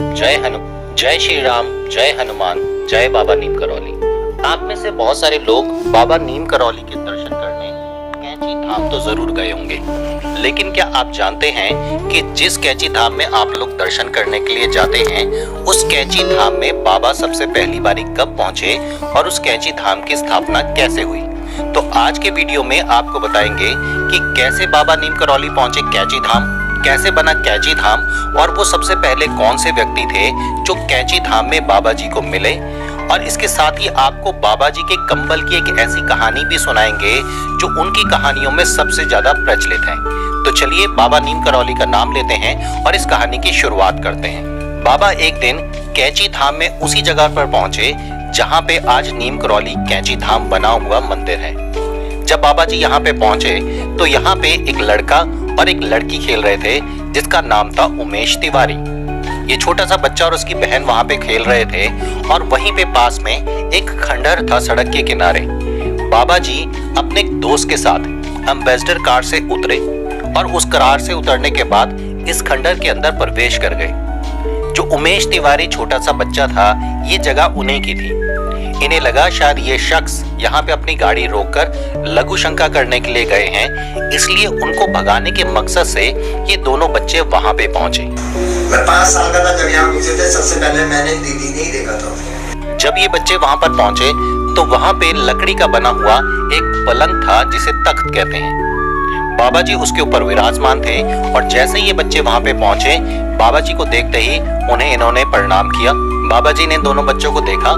जय श्री राम, जय हनुमान, जय बाबा नीम करौली। आप में से बहुत सारे लोग बाबा नीम करौली के दर्शन करने कैंची धाम तो जरूर गए होंगे, लेकिन क्या आप जानते हैं कि जिस कैंची धाम में आप लोग दर्शन करने के लिए जाते हैं, उस कैंची धाम में बाबा सबसे पहली बारी कब पहुंचे और उस कैंची धाम की स्थापना कैसे हुई? तो आज के वीडियो में आपको बताएंगे कि कैसे बाबा नीम करौली पहुंचे कैंची धाम, कैसे बना कैंची धाम और वो सबसे पहले कौन से व्यक्ति थे जो कैंची धाम में बाबा जी को मिले, और इसके साथ ही आपको बाबा जी के कंबल की एक ऐसी कहानी भी सुनाएंगे जो उनकी कहानियों में सबसे ज्यादा प्रचलित है। तो चलिए बाबा नीम करौली का नाम लेते हैं और इस कहानी की शुरुआत करते हैं। बाबा एक दिन कैंची धाम में उसी जगह पर पहुंचे जहां पे आज नीम करौली कैंची धाम बना हुआ मंदिर है। जब बाबा जी यहाँ पे पहुंचे तो यहाँ पे एक लड़का और एक लड़की खेल रहे थे जिसका नाम था उमेश तिवारी। ये छोटा सा बच्चा और उसकी बहन वहां पे खेल रहे थे और वहीं पे पास में एक खंडहर था सड़क के किनारे। बाबा जी अपने दोस्त के साथ एम्बेसडर कार से उतरे और उस कार से उतरने के बाद इस खंडहर के अंदर प्रवेश कर गए। जो उमेश तिवारी छोटा सा बच्चा था, ये जगह उन्हीं की थी। इन्हें लगा शायद ये शख्स यहाँ पे अपनी गाड़ी रोककर लघु शंका करने के लिए गए हैं, इसलिए उनको भगाने के मकसद से ये दोनों बच्चे वहाँ पे पहुंचे। मैं 5 साल का था जब यहाँ पहुंचे थे, सबसे पहले मैंने दीदी नहीं देखा था। जब ये बच्चे वहाँ पर पहुंचे तो वहाँ पे लकड़ी का बना हुआ एक पलंग था जिसे तख्त कहते हैं। बाबा जी उसके ऊपर विराजमान थे और जैसे ये बच्चे वहाँ पे पहुंचे, बाबा जी को देखते ही इन्होंने प्रणाम किया। बाबा जी ने दोनों बच्चों को देखा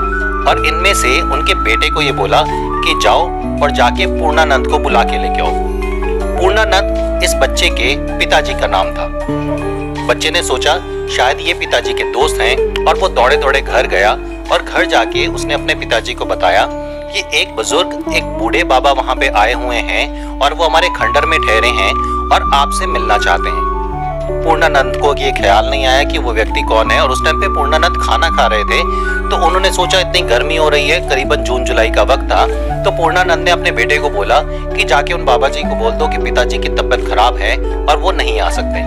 और इनमें से उनके बेटे को ये बोला कि जाओ और जाके पूर्णानंद को बुला के लेके आओ। पूर्णानंद इस बच्चे के पिताजी का नाम था। बच्चे ने सोचा शायद ये पिताजी के दोस्त हैं और वो दौड़े दौड़े घर गया और घर जाके उसने अपने पिताजी को बताया कि एक बुजुर्ग, एक बूढ़े बाबा वहाँ पे आए हुए हैं और वो हमारे खंडहर में ठहरे हैं और आपसे मिलना चाहते हैं। पूर्णानंद को ये ख्याल नहीं आया कि वो व्यक्ति कौन है और उस टाइम पे पूर्णानंद खाना खा रहे थे, तो उन्होंने सोचा इतनी गर्मी हो रही है, करीबन जून जुलाई का वक्त था, तो पूर्णानंद ने अपने बेटे को बोला कि जाके उन बाबा जी को बोल दो कि पिताजी की तबीयत खराब है और वो नहीं आ सकते।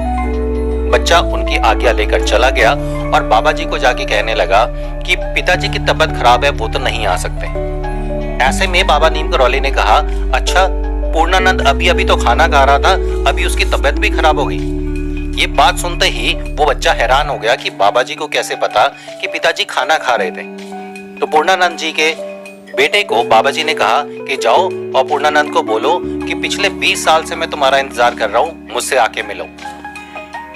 बच्चा उनकी आज्ञा लेकर चला गया और बाबा जी को जाके कहने लगा कि पिताजी की तबीयत खराब है, वो तो नहीं आ सकते। ऐसे में बाबा नीम करौली ने कहा, अच्छा पूर्णानंद अभी अभी तो खाना खा रहा था, अभी उसकी तबीयत भी खराब हो गई। ये बात सुनते ही वो बच्चा हैरान हो गया कि बाबा जी को कैसे पता कि पिताजी खाना खा रहे थे। तो पूर्णानंद जी के बेटे को बाबा जी ने कहा कि जाओ और पूर्णानंद को बोलो कि पिछले 20 साल से मैं तुम्हारा इंतजार कर रहा हूँ, मुझसे आके मिलो।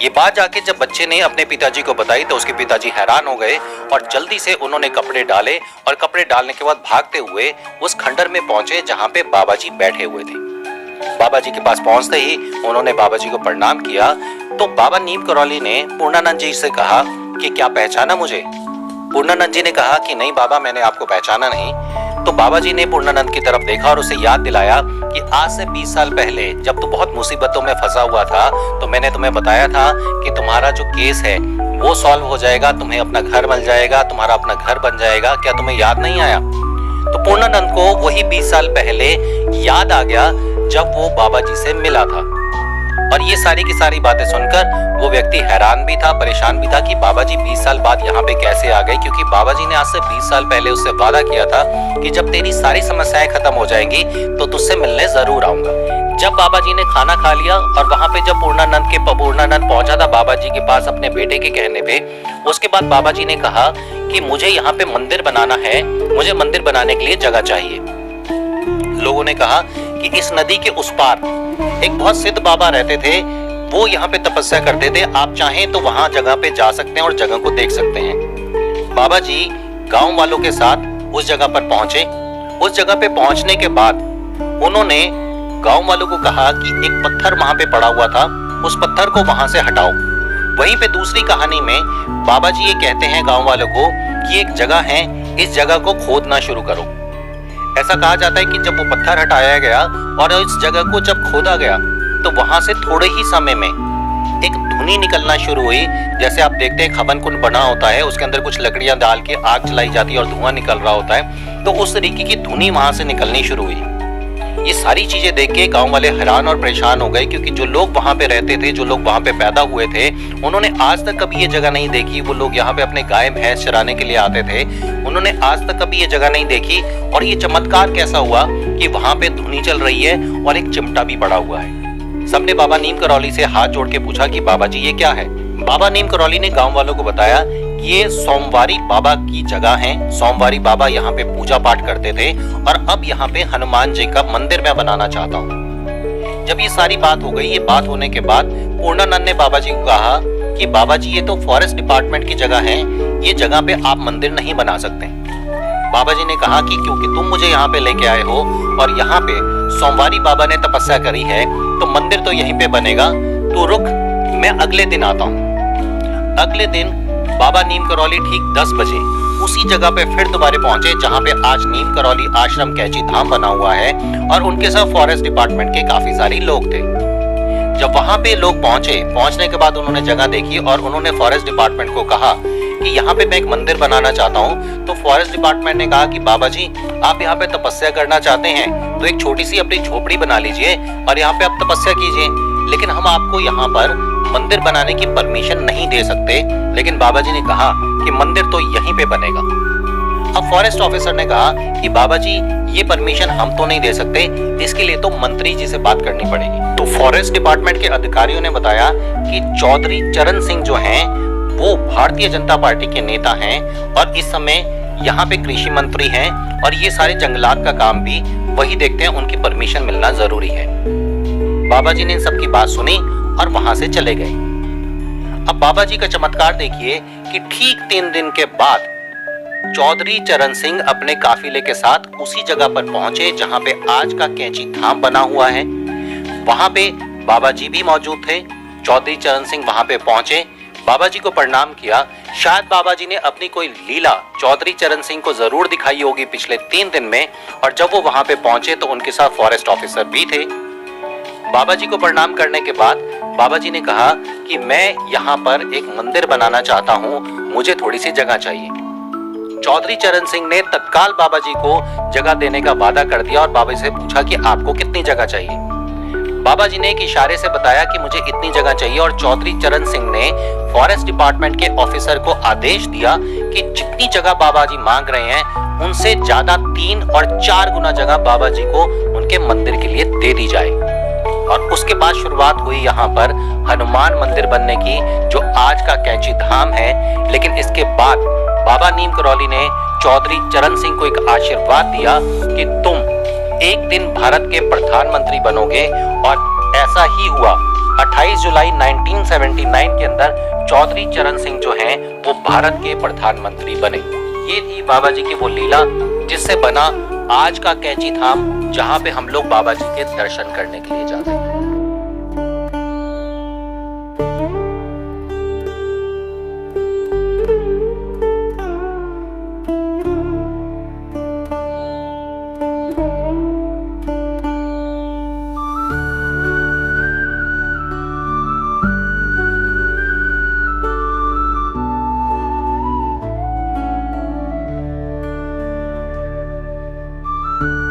ये बात जाके जब बच्चे ने अपने पिताजी को बताई तो उसके पिताजी हैरान हो गए और जल्दी से उन्होंने कपड़े डाले और कपड़े डालने के बाद भागते हुए उस खंडहर में पहुंचे जहां पे बाबा जी बैठे हुए थे। बाबा जी के पास पहुंचते ही उन्होंने बाबा जी को प्रणाम किया तो बाबा नीम करौली ने पूर्णानंद जी से कहा कि क्या पहचाना मुझे? पूर्णानंद जी ने कहा कि नहीं बाबा, मैंने आपको पहचाना नहीं। तो बाबा जी ने पूर्णानंद की तरफ देखा और उसे याद दिलाया कि आज से 20 साल पहले जब तू बहुत मुसीबतों में फंसा हुआ था तो मैंने तुम्हें बताया था कि तुम्हारा जो केस है वो सॉल्व हो जाएगा, तुम्हें अपना घर मिल जाएगा, तुम्हारा अपना घर बन जाएगा। क्या तुम्हें याद नहीं आया? तो पूर्णानंद को वही 20 साल पहले याद आ गया जब वो बाबा जी से मिला था। और ये सारी की सारी बातें सुनकर वो व्यक्ति हैरान भी था, परेशान भी था कि बाबा जी 20 साल बाद यहाँ पे कैसे आ गए, क्योंकि बाबा जी ने आज से 20 साल पहले उससे वादा किया था कि जब तेरी सारी समस्याएं खत्म हो जाएंगी तो तुझसे मिलने जरूर आऊंगा। जब बाबा जी ने खाना खा लिया और वहाँ पे जब पूर्णानंद पहुंचा था बाबा जी के पास अपने बेटे के कहने पे, उसके बाद बाबा जी ने कहा कि मुझे यहाँ पे मंदिर बनाना है, मुझे मंदिर बनाने के लिए जगह चाहिए। लोगों ने कहा कि इस नदी के उस पार एक बहुत सिद्ध बाबा रहते थे, वो यहाँ पे तपस्या करते थे, आप चाहें तो वहां जगह पे जा सकते हैं और जगह को देख सकते हैं। बाबा जी गांव वालों के साथ उस जगह पर पहुंचे। उस जगह पे पहुंचने के बाद उन्होंने गांव वालों को कहा कि एक पत्थर वहां पे पड़ा हुआ था, उस पत्थर को वहां से हटाओ। वहीं पे दूसरी कहानी में बाबा जी ये कहते हैं गांव वालों को कि एक जगह है, इस जगह को खोदना शुरू करो। ऐसा कहा जाता है कि जब वो पत्थर हटाया गया और इस जगह को जब खोदा गया तो वहां से थोड़े ही समय में एक धुनी निकलना शुरू हुई। जैसे आप देखते हैं हवन कुंड बना होता है, उसके अंदर कुछ लकड़ियां डाल के आग जलाई जाती है और धुआं निकल रहा होता है, तो उस तरीके की धुनी वहां से निकलनी शुरू हुई। ये सारी चीजें देख के गांव वाले हैरान और परेशान हो गए, क्योंकि जो लोग वहां पे रहते थे, जो लोग वहां पे पैदा हुए थे, उन्होंने आज तक कभी ये जगह नहीं देखी। वो लोग यहाँ पे अपने गाय भैंस चराने के लिए आते थे, उन्होंने आज तक कभी ये जगह नहीं देखी। और ये चमत्कार कैसा हुआ कि वहां पे धुनी चल रही है और एक चिमटा भी पड़ा हुआ है। सबने बाबा नीम करौली से हाथ जोड़ के पूछा कि बाबा जी ये क्या है। बाबा नीम करौली ने गांव वालों को बताया ये सोमवारी बाबा की जगह है। सोमवारी बाबा यहाँ पे पूजा पाठ करते थे और अब यहाँ पे हनुमान जी का मंदिर मैं बनाना चाहता हूँ। जब ये सारी बात हो गई, ये बात होने के बाद पूर्णानंद ने बाबा जी को कहा कि बाबा जी ये तो फॉरेस्ट डिपार्टमेंट की जगह है, ये जगह पे आप मंदिर नहीं बना सकते। बाबा जी ने कहा कि क्योंकि तुम मुझे यहाँ पे लेके आए हो और यहाँ पे सोमवारी बाबा ने तपस्या करी है, तो मंदिर तो यहीं पे बनेगा। तो रुक, मैं अगले दिन आता हूँ। अगले दिन बाबा नीम करौली ठीक 10 बजे उसी जगह पे फिर दोबारा पहुंचे जहां पे आज नीम करौली आश्रम कैची धाम बना हुआ है, और उनके साथ फॉरेस्ट डिपार्टमेंट के काफी सारे लोग थे। जब वहां पे लोग पहुंचने के बाद उन्होंने जगह देखी और उन्होंने फॉरेस्ट डिपार्टमेंट को कहा कि यहाँ पे मैं एक मंदिर बनाना चाहता हूँ। तो फॉरेस्ट डिपार्टमेंट ने कहा कि बाबा जी आप यहाँ पे तपस्या करना चाहते हैं तो एक छोटी सी अपनी झोपड़ी बना लीजिए और यहाँ पे आप तपस्या कीजिए, लेकिन हम आपको यहाँ पर मंदिर बनाने की परमिशन नहीं दे सकते। लेकिन बाबा जी ने कहा कि मंदिर तो यहीं पे बनेगा। अब फॉरेस्ट ऑफिसर ने कहा कि बाबा जी ये परमिशन हम तो नहीं दे सकते, इसके लिए तो मंत्री जी से बात करनी पड़ेगी। तो फॉरेस्ट डिपार्टमेंट के अधिकारियों ने बताया कि चौधरी चरण सिंह जो हैं वो भारतीय जनता पार्टी के नेता हैं और इस समय यहाँ पे कृषि मंत्री हैं और ये सारे जंगलात का काम भी वही देखते हैं, उनकी परमिशन मिलना जरूरी है। बाबा जी ने इन सबकी बात सुनी और वहां से चले गए। अब बाबा जी का चमत्कार देखिए कि ठीक 3 दिन के बाद चौधरी चरण सिंह अपने काफिले के साथ उसी जगह पर पहुंचे जहां पे आज का कैंची धाम बना हुआ है। वहां पे बाबा जी भी मौजूद थे। चौधरी चरण सिंह वहां पे पहुंचे, बाबा जी को प्रणाम किया। शायद बाबा जी ने अपनी कोई लीला चौधरी चरण सिंह को जरूर दिखाई होगी पिछले 3 दिन में, और जब वो वहां पे पहुंचे तो उनके साथ फॉरेस्ट ऑफिसर भी थे। बाबा जी को प्रणाम करने के बाद बाबा जी ने कहा कि मैं यहाँ पर एक मंदिर बनाना चाहता हूँ, मुझे थोड़ी सी जगह चाहिए। चौधरी चरण सिंह ने तत्काल बाबा जी को जगह देने का वादा कर दिया और बाबा जी से पूछा कि आपको कितनी जगह चाहिए। बाबा जी ने एक इशारे से बताया कि मुझे इतनी जगह चाहिए, और चौधरी चरण सिंह ने फॉरेस्ट डिपार्टमेंट के ऑफिसर को आदेश दिया कि जितनी जगह बाबा जी मांग रहे हैं उनसे ज्यादा 3 और 4 गुना जगह बाबा जी को उनके मंदिर के लिए दे दी जाए। और उसके बाद शुरुआत हुई यहाँ पर हनुमान मंदिर बनने की, जो आज का कैंची धाम है। लेकिन इसके बाद बाबा नीम करौली ने चौधरी चरण सिंह को एक आशीर्वाद दिया कि तुम एक दिन भारत के प्रधानमंत्री बनोगे, और ऐसा ही हुआ। 28 जुलाई 1979 के अंदर चौधरी चरण सिंह जो हैं वो भारत के प्रधानमंत्री बने। ये थी बाबा जी की वो लीला जिससे बना आज का कैंची धाम, जहां पे हम लोग बाबा जी के दर्शन करने के लिए जाते हैं।